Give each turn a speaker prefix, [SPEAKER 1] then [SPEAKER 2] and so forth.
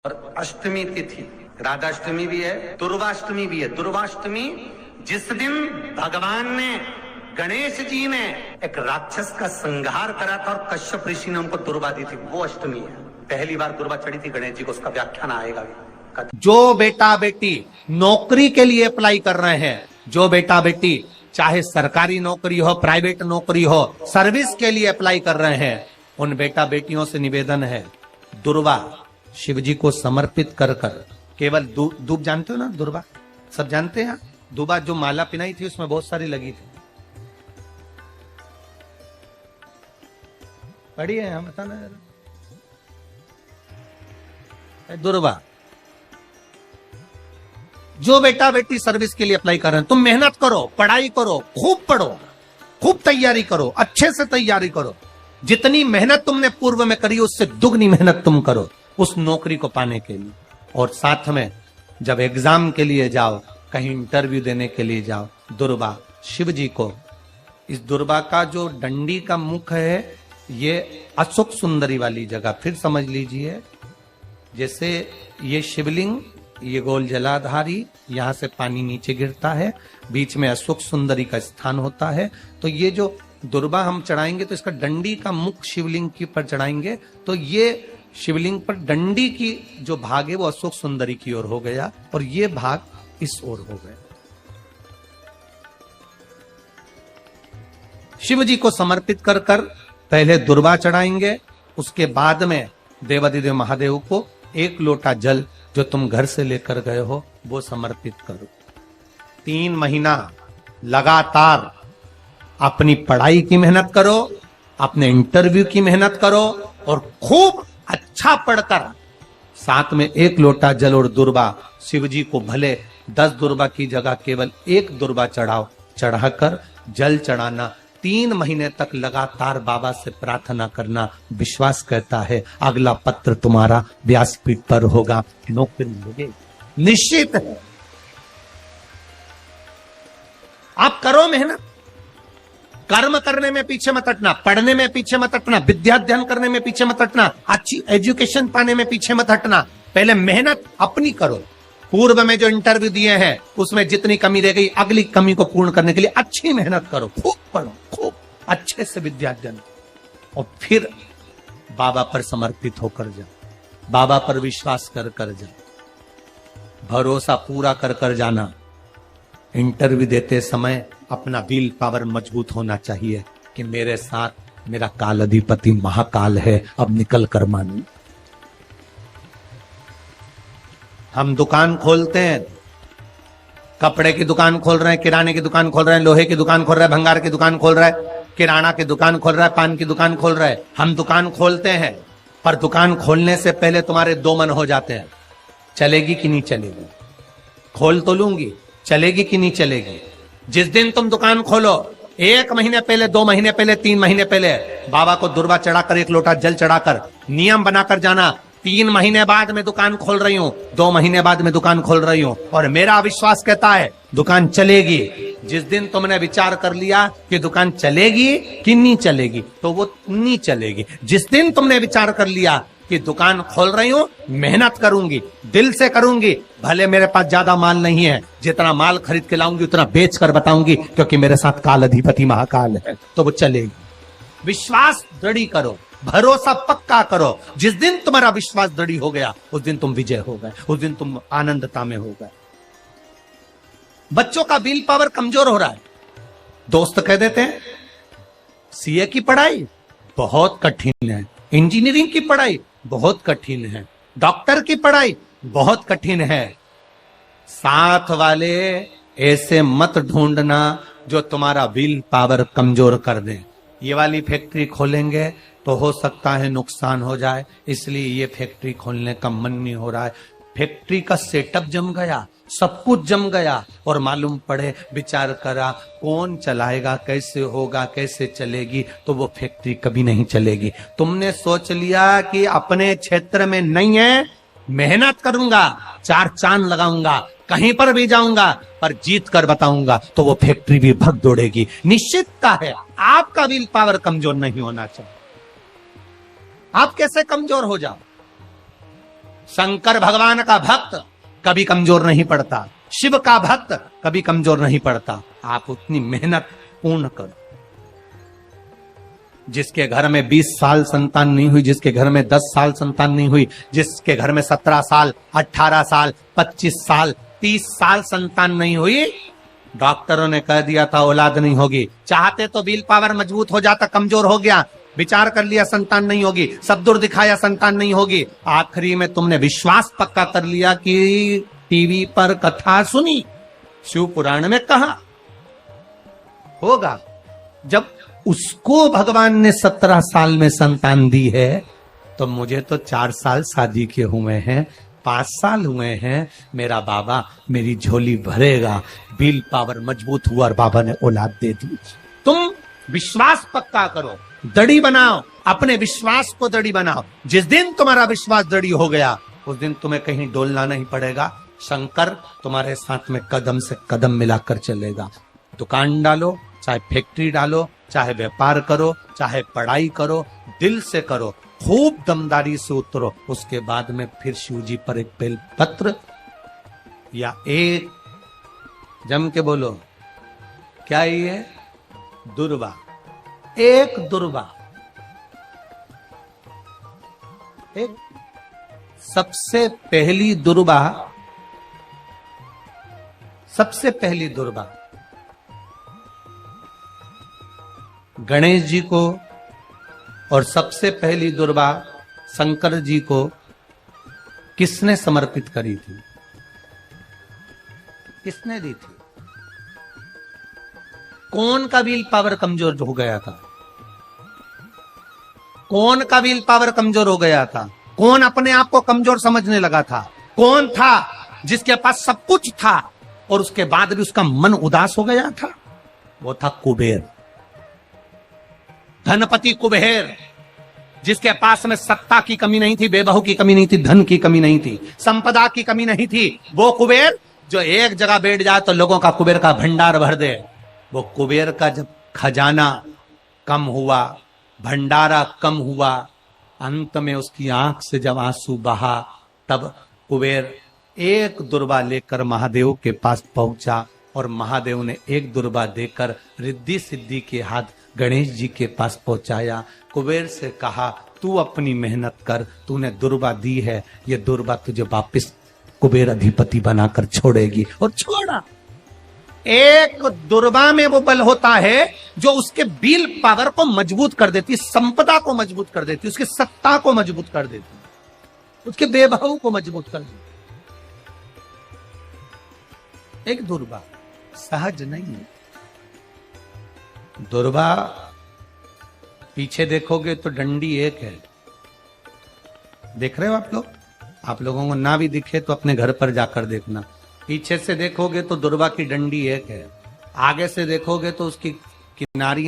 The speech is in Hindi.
[SPEAKER 1] और अष्टमी तिथि राधाष्टमी भी है, दुर्वाष्टमी भी है। दुर्वाष्टमी जिस दिन भगवान ने गणेश जी ने एक राक्षस का संहार करा था और कश्यप ऋषि ने उनको दुर्वा दी थी, वो अष्टमी है। पहली बार दुर्वा चढ़ी थी गणेश जी को, उसका व्याख्यान आएगा भी।
[SPEAKER 2] जो बेटा बेटी नौकरी के लिए अप्लाई कर रहे हैं, जो बेटा बेटी चाहे सरकारी नौकरी हो, प्राइवेट नौकरी हो, सर्विस के लिए अप्लाई कर रहे हैं, उन बेटा बेटियों से निवेदन है, दुर्वा शिव जी को समर्पित कर कर केवल दूब जानते हो ना, दुर्वा सब जानते हैं। दुबा जो माला पिनाई थी उसमें बहुत सारी लगी थी, पढ़ी है हम, बताना जरा। दुर्वा जो बेटा बेटी सर्विस के लिए अप्लाई कर रहे हैं, तुम मेहनत करो, पढ़ाई करो, खूब पढ़ो, खूब तैयारी करो, अच्छे से तैयारी करो। जितनी मेहनत तुमने पूर्व में करी उससे दुगनी मेहनत तुम करो उस नौकरी को पाने के लिए। और साथ में जब एग्जाम के लिए जाओ, कहीं इंटरव्यू देने के लिए जाओ, दुर्वा शिव जी को, इस दुर्वा का जो डंडी का मुख है ये अशोक सुंदरी वाली जगह, फिर समझ लीजिए जैसे ये शिवलिंग, ये गोल जलाधारी, यहां से पानी नीचे गिरता है, बीच में अशोक सुंदरी का स्थान होता है। तो ये जो दुर्वा हम चढ़ाएंगे तो इसका डंडी का मुख शिवलिंग के पर चढ़ाएंगे, तो ये शिवलिंग पर डंडी की जो भाग है वो अशोक सुंदरी की ओर हो गया और ये भाग इस ओर हो गया। शिव जी को समर्पित कर कर पहले दुर्वा चढ़ाएंगे, उसके बाद में देवाधिदेव महादेव को एक लोटा जल जो तुम घर से लेकर गए हो वो समर्पित करो। 3 महीना लगातार अपनी पढ़ाई की मेहनत करो, अपने इंटरव्यू की मेहनत करो और खूब अच्छा पढ़कर साथ में 1 लोटा जल और दुर्वा, शिव जी को भले 10 दुर्वा की जगह केवल 1 दुर्वा चढ़ाओ, चढ़ाकर जल चढ़ाना, 3 महीने तक लगातार बाबा से प्रार्थना करना। विश्वास कहता है अगला पत्र तुम्हारा व्यासपीठ पर होगा, नौकरी मिलेगी, निश्चित है। आप करो मेहनत, कर्म करने में पीछे मत हटना, पढ़ने में पीछे मत हटना, विद्या अध्ययन करने में पीछे मत हटना, अच्छी एजुकेशन पाने में पीछे मत हटना। पहले मेहनत अपनी करो। पूर्व में जो इंटरव्यू दिए हैं उसमें जितनी कमी रह गई, अगली कमी को पूर्ण करने के लिए अच्छी मेहनत करो, खूब पढ़ो, खूब अच्छे से विद्या अध्ययन, और फिर बाबा पर समर्पित होकर जाओ, बाबा पर विश्वास कर कर जाओ, भरोसा पूरा कर कर जाना। इंटरव्यू देते समय अपना विल पावर मजबूत होना चाहिए कि मेरे साथ मेरा काल अधिपति महाकाल है, अब निकल कर मानू। हम दुकान खोलते हैं, कपड़े की दुकान खोल रहे हैं, किराने की दुकान खोल रहे हैं, लोहे की दुकान खोल रहे हैं, भंगार की दुकान खोल रहा है, किराना की दुकान खोल रहा है, पान की दुकान खोल रहा है। हम दुकान खोलते हैं, पर दुकान खोलने से पहले तुम्हारे 2 मन हो जाते हैं, चलेगी कि नहीं चलेगी, खोल तो लूंगी, चलेगी कि नहीं चलेगी। जिस दिन तुम दुकान खोलो 1 महीने पहले, 2 महीने पहले, 3 महीने पहले बाबा को दुर्वा चढ़ाकर 1 लोटा जल चढ़ाकर नियम बनाकर जाना, 3 महीने बाद में दुकान खोल रही हूं, 2 महीने बाद में दुकान खोल रही हूं और मेरा विश्वास कहता है दुकान चलेगी। जिस दिन तुमने विचार कर लिया कि दुकान चलेगी कि नहीं चलेगी तो वो नहीं चलेगी। जिस दिन तुमने विचार कर लिया कि दुकान खोल रही हूं, मेहनत करूंगी, दिल से करूंगी, भले मेरे पास ज्यादा माल नहीं है, जितना माल खरीद के लाऊंगी उतना बेच कर बताऊंगी क्योंकि मेरे साथ काल अधिपति महाकाल है, तो वो चलेगी। विश्वास दृढ़ करो, भरोसा पक्का करो। जिस दिन तुम्हारा विश्वास दृढ़ हो गया उस दिन तुम विजय हो गए, उस दिन तुम आनंदता में हो गए। बच्चों का विल पावर कमजोर हो रहा है, दोस्त कह देते हैं सीए की पढ़ाई बहुत कठिन है, इंजीनियरिंग की पढ़ाई बहुत कठिन है, डॉक्टर की पढ़ाई बहुत कठिन है। साथ वाले ऐसे मत ढूंढना जो तुम्हारा विल पावर कमजोर कर दे। ये वाली फैक्ट्री खोलेंगे तो हो सकता है नुकसान हो जाए, इसलिए ये फैक्ट्री खोलने का मन नहीं हो रहा है। फैक्ट्री का सेटअप जम गया, सब कुछ जम गया और मालूम पड़े, विचार करा कौन चलाएगा, कैसे होगा, कैसे चलेगी, तो वो फैक्ट्री कभी नहीं चलेगी। तुमने सोच लिया कि अपने क्षेत्र में नहीं है, मेहनत करूंगा, 4 चांद लगाऊंगा, कहीं पर भी जाऊंगा पर जीत कर बताऊंगा, तो वो फैक्ट्री भी भग दौड़ेगी। निश्चितता है आपका विल पावर कमजोर नहीं होना चाहिए। आप कैसे कमजोर हो जाओ? शंकर भगवान का भक्त कभी कमजोर नहीं पड़ता, शिव का भक्त कभी कमजोर नहीं पड़ता। आप उतनी मेहनत पूर्ण करो। जिसके घर में 20 साल संतान नहीं हुई, जिसके घर में 10 साल संतान नहीं हुई, जिसके घर में 17 साल, 18 साल, 25 साल, 30 साल संतान नहीं हुई, डॉक्टरों ने कह दिया था औलाद नहीं होगी। चाहते तो विल पावर मजबूत हो जाता, कमजोर हो गया, विचार कर लिया संतान नहीं होगी, सब दूर दिखाया संतान नहीं होगी, आखिरी में तुमने विश्वास पक्का कर लिया कि टीवी पर कथा सुनी, शिव पुराण में कहा होगा। जब उसको भगवान ने 17 साल में संतान दी है, तो मुझे तो 4 साल शादी के हुए हैं, 5 साल हुए हैं, मेरा बाबा मेरी झोली भरेगा। विल पावर मजबूत हुआ और बाबा ने औलाद दे दी। तुम विश्वास पक्का करो, दड़ी बनाओ, अपने विश्वास को दड़ी बनाओ। जिस दिन तुम्हारा विश्वास दड़ी हो गया, उस दिन तुम्हें कहीं डोलना नहीं पड़ेगा। शंकर तुम्हारे साथ में कदम से कदम मिलाकर चलेगा। दुकान डालो, चाहे फैक्ट्री डालो, चाहे व्यापार करो, चाहे पढ़ाई करो, दिल से करो, खूब दमदारी से उतरो। उसके बाद में फिर शिव जी पर एक बेल पत्र या एक, जम के बोलो, क्या ये दुर्वा, एक दुर्वा, एक सबसे पहली दुर्वा, सबसे पहली दुर्वा गणेश जी को, और सबसे पहली दुर्वा शंकर जी को किसने समर्पित करी थी? किसने दी थी? कौन का विल पावर कमजोर हो गया था? कौन का विल पावर कमजोर हो गया था? कौन अपने आप को कमजोर समझने लगा था? कौन था जिसके पास सब कुछ था और उसके बाद भी उसका मन उदास हो गया था? वो था कुबेर, धनपति कुबेर, जिसके पास में सत्ता की कमी नहीं थी, बेबहू की कमी नहीं थी, धन की कमी नहीं थी, संपदा की कमी नहीं थी। वो कुबेर जो एक जगह बैठ जाए तो लोगों का कुबेर का भंडार भर दे। वो कुबेर का जब खजाना कम हुआ, भंडारा कम हुआ, अंत में उसकी आंख से जब आंसू बहा, तब कुबेर एक दुर्वा लेकर महादेव के पास पहुंचा और महादेव ने एक दुर्वा देकर रिद्धि सिद्धि के हाथ गणेश जी के पास पहुंचाया। कुबेर से कहा, तू अपनी मेहनत कर, तूने दुर्वा दी है, ये दुर्वा तुझे वापिस कुबेर अधिपति बनाकर छोड़ेगी। और छोड़ा। एक दुर्वा में वो बल होता है जो उसके विल पावर को मजबूत कर देती, संपदा को मजबूत कर देती, उसकी सत्ता को मजबूत कर देती, उसके बेबहू को मजबूत कर देती। एक दुर्वा सहज नहीं है। दुर्वा पीछे देखोगे तो डंडी एक है, देख रहे हो आप लोग? आप लोगों को ना भी दिखे तो अपने घर पर जाकर देखना। पीछे से देखोगे तो दुर्वा की डंडी एक है, आगे से देखोगे तो उसकी किनारियां